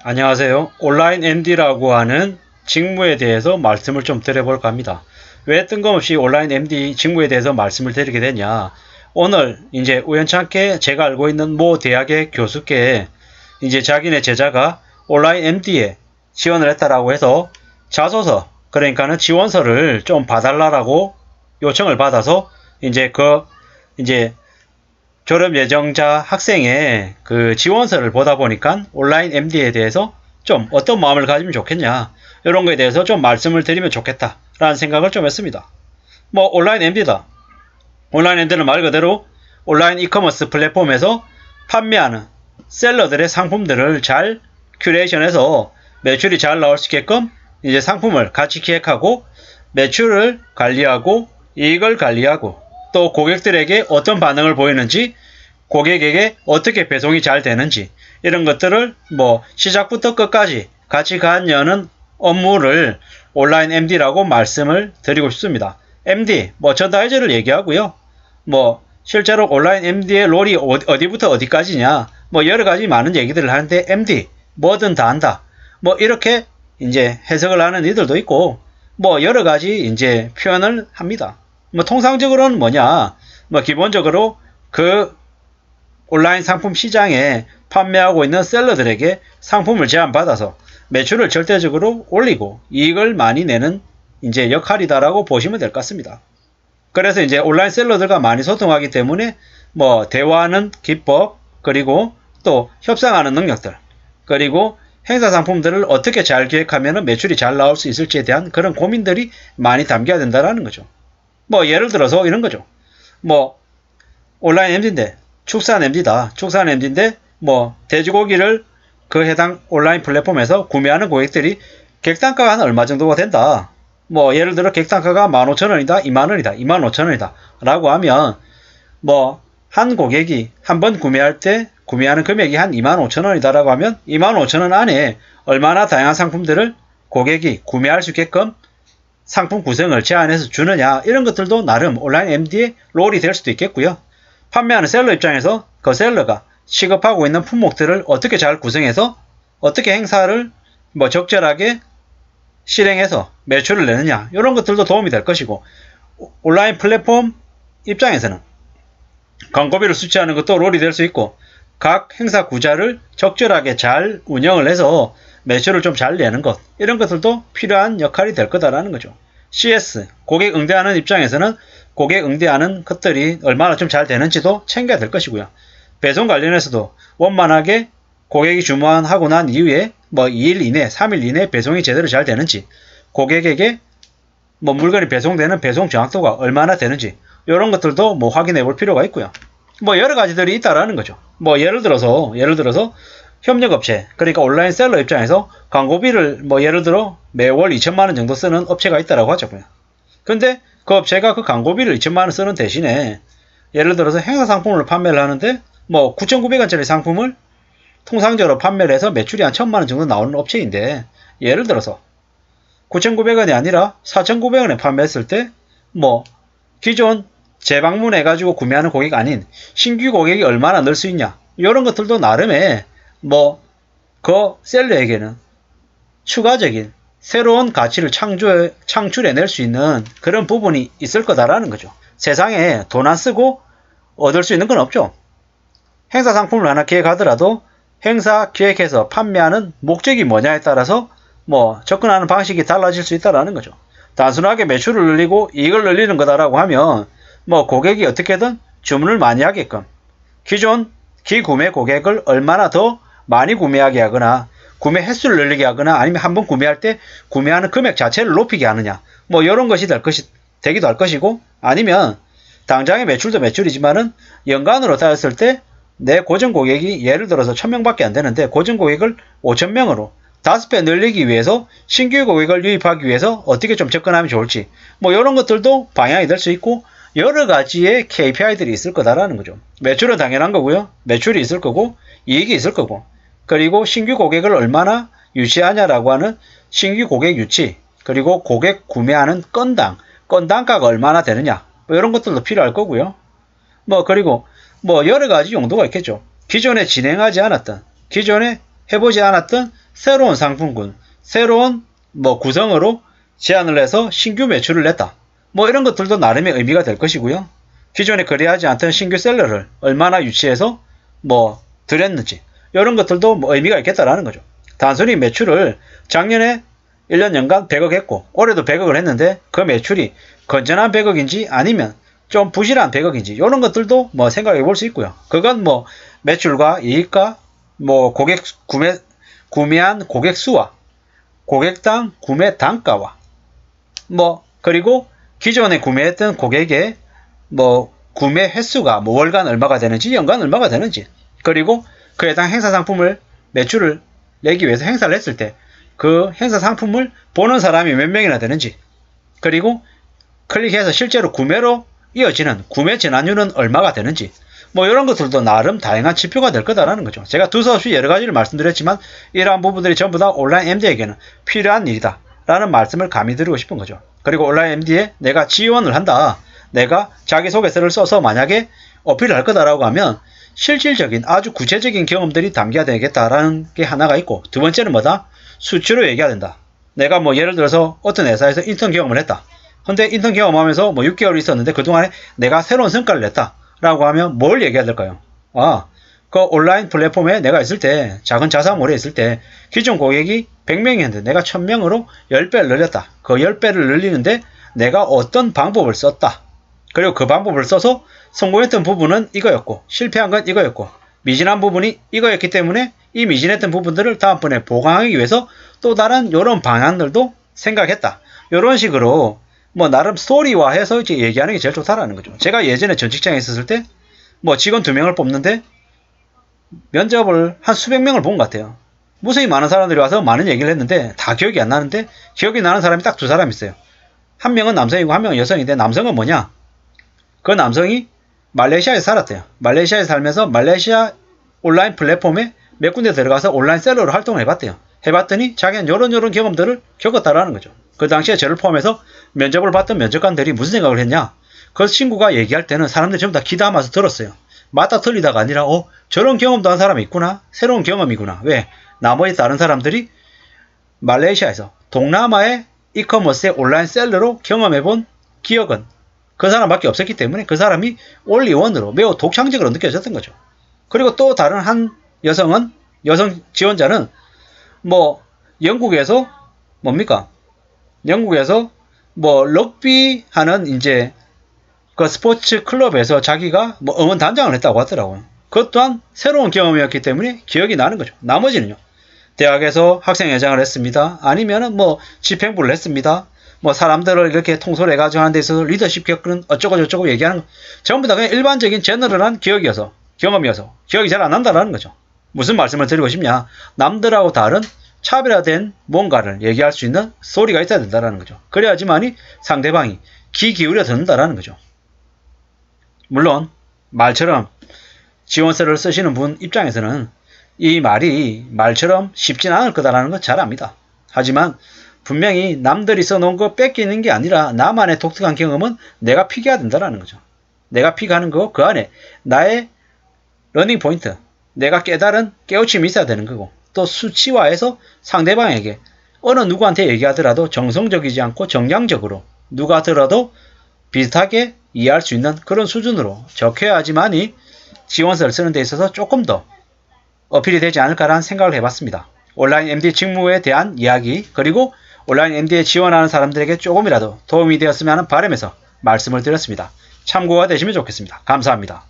안녕하세요. 온라인 MD라고 하는 직무에 대해서 말씀을 좀 드려볼까 합니다. 왜 뜬금없이 온라인 MD 직무에 대해서 말씀을 드리게 되냐. 오늘 이제 우연찮게 제가 알고 있는 모 대학의 교수께 이제 자기네 제자가 온라인 MD에 지원을 했다라고 해서 자소서, 그러니까는 지원서를 좀 봐달라고 요청을 받아서 이제 졸업 예정자 학생의 그 지원서를 보다 보니까 온라인 MD에 대해서 좀 어떤 마음을 가지면 좋겠냐, 이런 거에 대해서 좀 말씀을 드리면 좋겠다 라는 생각을 좀 했습니다. 뭐 온라인 MD다. 온라인 MD는 말 그대로 온라인 이커머스 플랫폼에서 판매하는 셀러들의 상품들을 잘 큐레이션해서 매출이 잘 나올 수 있게끔 이제 상품을 같이 기획하고 매출을 관리하고 이익을 관리하고 또 고객들에게 어떤 반응을 보이는지, 고객에게 어떻게 배송이 잘 되는지, 이런 것들을 뭐 시작부터 끝까지 같이 관여하는 업무를 온라인 MD라고 말씀을 드리고 싶습니다. MD, 머천다이저를 얘기하고요. 뭐 실제로 온라인 MD의 롤이 어디부터 어디까지냐, 뭐 여러 가지 많은 얘기들을 하는데 MD 뭐든 다 한다, 뭐 이렇게 이제 해석을 하는 이들도 있고 뭐 여러 가지 이제 표현을 합니다. 뭐 통상적으로는 뭐냐, 뭐 기본적으로 그 온라인 상품 시장에 판매하고 있는 셀러들에게 상품을 제안받아서 매출을 절대적으로 올리고 이익을 많이 내는 이제 역할이다라고 보시면 될 것 같습니다. 그래서 이제 온라인 셀러들과 많이 소통하기 때문에 뭐 대화하는 기법, 그리고 또 협상하는 능력들, 그리고 행사 상품들을 어떻게 잘 기획하면 매출이 잘 나올 수 있을지에 대한 그런 고민들이 많이 담겨야 된다는 거죠. 뭐 예를 들어서 이런 거죠. 뭐 온라인 MD인데 축산 MD다. 축산 MD인데 뭐 돼지고기를 그 해당 온라인 플랫폼에서 구매하는 고객들이 객단가가 한 얼마 정도가 된다. 뭐 예를 들어 객단가가 15,000원이다, 20,000원이다, 25,000원이다 라고 하면 뭐 한 고객이 한 번 구매할 때 구매하는 금액이 한 25,000원이다 라고 하면 25,000원 안에 얼마나 다양한 상품들을 고객이 구매할 수 있게끔 상품 구성을 제안해서 주느냐, 이런 것들도 나름 온라인 MD의 롤이 될 수도 있겠고요. 판매하는 셀러 입장에서 그 셀러가 취급하고 있는 품목들을 어떻게 잘 구성해서 어떻게 행사를 뭐 적절하게 실행해서 매출을 내느냐, 이런 것들도 도움이 될 것이고, 온라인 플랫폼 입장에서는 광고비를 수취하는 것도 롤이 될 수 있고, 각 행사 구자를 적절하게 잘 운영을 해서 매출을 좀 잘 내는 것, 이런 것들도 필요한 역할이 될 거다라는 거죠. CS, 고객 응대하는 입장에서는 고객 응대하는 것들이 얼마나 좀 잘 되는지도 챙겨야 될 것이고요. 배송 관련해서도 원만하게 고객이 주문하고 난 이후에 뭐 2일 이내, 3일 이내 배송이 제대로 잘 되는지, 고객에게 뭐 물건이 배송되는 배송 정확도가 얼마나 되는지, 이런 것들도 뭐 확인해 볼 필요가 있고요. 뭐 여러 가지들이 있다라는 거죠. 뭐 예를 들어서 협력업체, 그러니까 온라인 셀러 입장에서 광고비를 뭐 예를 들어 매월 2천만 원 정도 쓰는 업체가 있다라고 하자고요. 근데 그 업체가 그 광고비를 2천만 원 쓰는 대신에 예를 들어서 행사 상품을 판매를 하는데 뭐 9,900원짜리 상품을 통상적으로 판매를 해서 매출이 한 1,000만 원 정도 나오는 업체인데, 예를 들어서 9,900원이 아니라 4,900원에 판매했을 때 뭐 기존 재방문해가지고 구매하는 고객 아닌 신규 고객이 얼마나 늘 수 있냐, 이런 것들도 나름의 뭐 그 셀러에게는 추가적인 새로운 가치를 창출해낼 수 있는 그런 부분이 있을 거다라는 거죠. 세상에 돈 안 쓰고 얻을 수 있는 건 없죠. 행사 상품을 하나 기획하더라도 행사 기획해서 판매하는 목적이 뭐냐에 따라서 뭐 접근하는 방식이 달라질 수 있다라는 거죠. 단순하게 매출을 늘리고 이익을 늘리는 거다라고 하면 뭐 고객이 어떻게든 주문을 많이 하게끔 기존 기구매 고객을 얼마나 더 많이 구매하게 하거나 구매 횟수를 늘리게 하거나 아니면 한번 구매할 때 구매하는 금액 자체를 높이게 하느냐, 뭐 이런 것이 되기도 할 것이고, 아니면 당장의 매출도 매출이지만은 연간으로 따졌을 때 내 고정 고객이 예를 들어서 1,000명밖에 안 되는데 고정 고객을 5,000명으로 5배 늘리기 위해서 신규 고객을 유입하기 위해서 어떻게 좀 접근하면 좋을지, 뭐 이런 것들도 방향이 될 수 있고 여러 가지의 KPI들이 있을 거다라는 거죠. 매출은 당연한 거고요. 매출이 있을 거고 이익이 있을 거고, 그리고 신규 고객을 얼마나 유치하냐라고 하는 신규 고객 유치, 그리고 고객 구매하는 건당가가 얼마나 되느냐, 뭐 이런 것들도 필요할 거고요. 뭐 그리고 뭐 여러 가지 용도가 있겠죠. 기존에 진행하지 않았던, 기존에 해보지 않았던 새로운 상품군, 새로운 뭐 구성으로 제안을 해서 신규 매출을 냈다. 뭐 이런 것들도 나름의 의미가 될 것이고요. 기존에 거래하지 않던 신규 셀러를 얼마나 유치해서 뭐 드렸는지 이런 것들도 뭐 의미가 있겠다라는 거죠. 단순히 매출을 작년에 1년 연간 100억 했고 올해도 100억을 했는데 그 매출이 건전한 100억인지 아니면 좀 부실한 100억인지 이런 것들도 뭐 생각해 볼 수 있고요. 그건 뭐 매출과 이익과 뭐 고객 구매한 고객 수와 고객당 구매 단가와 뭐 그리고 기존에 구매했던 고객의 뭐 구매 횟수가 뭐 월간 얼마가 되는지 연간 얼마가 되는지 그리고 그에 해당 행사 상품을 매출을 내기 위해서 행사를 했을 때 그 행사 상품을 보는 사람이 몇 명이나 되는지 그리고 클릭해서 실제로 구매로 이어지는 구매 전환율은 얼마가 되는지 뭐 이런 것들도 나름 다양한 지표가 될 거다라는 거죠. 제가 두서없이 여러 가지를 말씀드렸지만 이러한 부분들이 전부 다 온라인 MD에게는 필요한 일이다 라는 말씀을 감히 드리고 싶은 거죠. 그리고 온라인 MD에 내가 지원을 한다. 내가 자기소개서를 써서 만약에 어필을 할 거다라고 하면 실질적인 아주 구체적인 경험들이 담겨야 되겠다라는 게 하나가 있고 두 번째는 뭐다? 수치로 얘기해야 된다. 내가 뭐 예를 들어서 어떤 회사에서 인턴 경험을 했다. 근데 인턴 경험하면서 뭐 6개월 있었는데 그동안에 내가 새로운 성과를 냈다. 라고 하면 뭘 얘기해야 될까요? 그 온라인 플랫폼에 내가 있을 때 작은 자사몰에 있을 때 기존 고객이 100명이었는데 내가 1000명으로 10배를 늘렸다. 그 10배를 늘리는데 내가 어떤 방법을 썼다. 그리고 그 방법을 써서 성공했던 부분은 이거였고 실패한 건 이거였고 미진한 부분이 이거였기 때문에 이 미진했던 부분들을 다음번에 보강하기 위해서 또 다른 이런 방향들도 생각했다. 이런 식으로 뭐 나름 스토리화해서 이제 얘기하는 게 제일 좋다라는 거죠. 제가 예전에 전 직장에 있었을 때 뭐 직원 2명을 뽑는데 면접을 한 수백 명을 본 것 같아요. 무수히 많은 사람들이 와서 많은 얘기를 했는데 다 기억이 안 나는데 기억이 나는 사람이 딱 두 사람 있어요. 한 명은 남성이고 한 명은 여성인데 남성은 뭐냐? 그 남성이 말레이시아에 살았대요. 말레이시아에 살면서 말레이시아 온라인 플랫폼에 몇 군데 들어가서 온라인 셀러로 활동을 해봤대요. 해봤더니 자기는 요런 경험들을 겪었다라는 거죠. 그 당시에 저를 포함해서 면접을 봤던 면접관들이 무슨 생각을 했냐? 그 친구가 얘기할 때는 사람들이 전부 다 귀담아서 들었어요. 맞다 틀리다가 아니라 저런 경험도 한 사람이 있구나. 새로운 경험이구나. 왜? 나머지 다른 사람들이 말레이시아에서 동남아의 이커머스의 온라인 셀러로 경험해본 기억은 그 사람밖에 없었기 때문에 그 사람이 올리원으로 매우 독창적으로 느껴졌던 거죠. 그리고 또 다른 한 여성 지원자는 뭐 영국에서 뭡니까? 영국에서 뭐 럭비 하는 이제 그 스포츠 클럽에서 자기가 뭐 응원단장을 했다고 하더라고요. 그것 또한 새로운 경험이었기 때문에 기억이 나는 거죠. 나머지는요. 대학에서 학생회장을 했습니다. 아니면은 뭐 집행부를 했습니다. 뭐 사람들을 이렇게 통솔해가지고 하는 데 있어서 리더십 겪는 어쩌고 저쩌고 얘기하는 거. 전부 다 그냥 일반적인 제너럴한 경험이어서 기억이 잘 안 난다는 거죠. 무슨 말씀을 드리고 싶냐. 남들하고 다른 차별화된 뭔가를 얘기할 수 있는 소리가 있어야 된다는 거죠. 그래야지만이 상대방이 귀 기울여 듣는다는 거죠. 물론 말처럼 지원서를 쓰시는 분 입장에서는 이 말이 말처럼 쉽진 않을 거다라는 거 잘 압니다. 하지만 분명히 남들이 써놓은 거 뺏기는 게 아니라 나만의 독특한 경험은 내가 픽해야 된다는 거죠. 내가 픽하는 거 그 안에 나의 러닝 포인트, 내가 깨달은 깨우침이 있어야 되는 거고 또 수치화해서 상대방에게 어느 누구한테 얘기하더라도 정성적이지 않고 정량적으로 누가 들어도 비슷하게 이해할 수 있는 그런 수준으로 적혀야지만이 지원서를 쓰는 데 있어서 조금 더 어필이 되지 않을까라는 생각을 해봤습니다. 온라인 MD 직무에 대한 이야기 그리고 온라인 MD에 지원하는 사람들에게 조금이라도 도움이 되었으면 하는 바람에서 말씀을 드렸습니다. 참고가 되시면 좋겠습니다. 감사합니다.